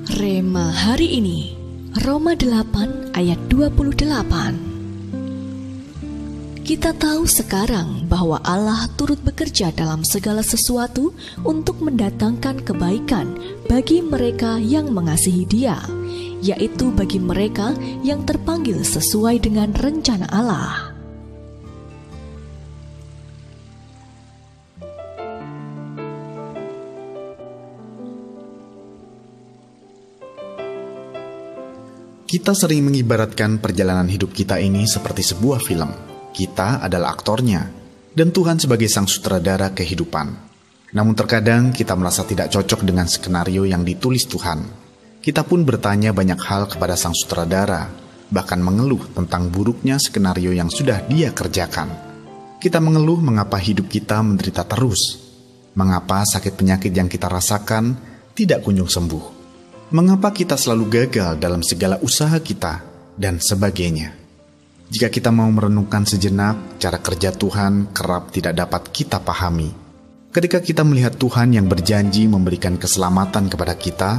Rema hari ini, Roma 8 ayat 28. Kita tahu sekarang bahwa Allah turut bekerja dalam segala sesuatu untuk mendatangkan kebaikan bagi mereka yang mengasihi Dia, yaitu bagi mereka yang terpanggil sesuai dengan rencana Allah. Kita sering mengibaratkan perjalanan hidup kita ini seperti sebuah film. Kita adalah aktornya, dan Tuhan sebagai sang sutradara kehidupan. Namun terkadang kita merasa tidak cocok dengan skenario yang ditulis Tuhan. Kita pun bertanya banyak hal kepada sang sutradara, bahkan mengeluh tentang buruknya skenario yang sudah Dia kerjakan. Kita mengeluh mengapa hidup kita menderita terus, mengapa sakit penyakit yang kita rasakan tidak kunjung sembuh, mengapa kita selalu gagal dalam segala usaha kita, dan sebagainya. Jika kita mau merenungkan sejenak, cara kerja Tuhan kerap tidak dapat kita pahami. Ketika kita melihat Tuhan yang berjanji memberikan keselamatan kepada kita,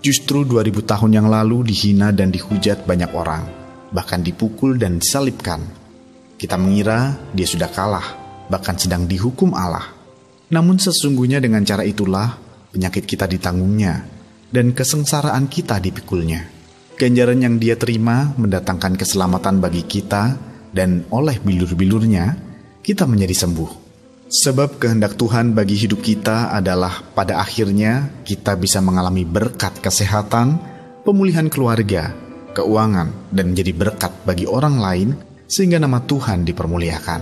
justru 2000 tahun yang lalu dihina dan dihujat banyak orang, bahkan dipukul dan disalibkan. Kita mengira Dia sudah kalah, bahkan sedang dihukum Allah. Namun sesungguhnya dengan cara itulah penyakit kita ditanggungnya, dan kesengsaraan kita dipikulnya. Ganjaran yang Dia terima mendatangkan keselamatan bagi kita, dan oleh bilur-bilurnya, kita menjadi sembuh. Sebab kehendak Tuhan bagi hidup kita adalah pada akhirnya kita bisa mengalami berkat kesehatan, pemulihan keluarga, keuangan, dan menjadi berkat bagi orang lain, sehingga nama Tuhan dipermuliakan.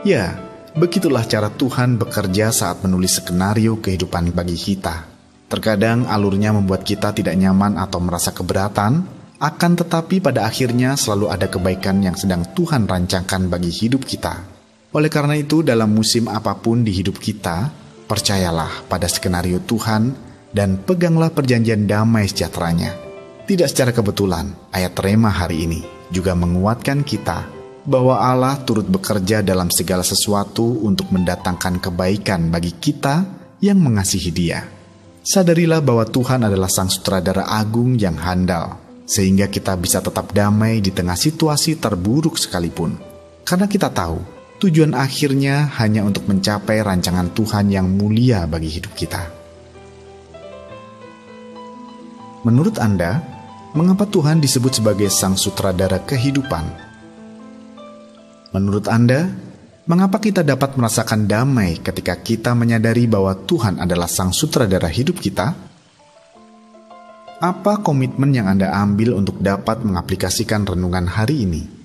Ya, begitulah cara Tuhan bekerja saat menulis skenario kehidupan bagi kita. Terkadang alurnya membuat kita tidak nyaman atau merasa keberatan, akan tetapi pada akhirnya selalu ada kebaikan yang sedang Tuhan rancangkan bagi hidup kita. Oleh karena itu, dalam musim apapun di hidup kita, percayalah pada skenario Tuhan dan peganglah perjanjian damai sejahteranya. Tidak secara kebetulan, ayat Rema hari ini juga menguatkan kita bahwa Allah turut bekerja dalam segala sesuatu untuk mendatangkan kebaikan bagi kita yang mengasihi Dia. Sadarilah bahwa Tuhan adalah sang sutradara agung yang handal, sehingga kita bisa tetap damai di tengah situasi terburuk sekalipun. Karena kita tahu, tujuan akhirnya hanya untuk mencapai rancangan Tuhan yang mulia bagi hidup kita. Menurut Anda, mengapa Tuhan disebut sebagai sang sutradara kehidupan? Menurut Anda, mengapa kita dapat merasakan damai ketika kita menyadari bahwa Tuhan adalah sang sutradara hidup kita? Apa komitmen yang Anda ambil untuk dapat mengaplikasikan renungan hari ini?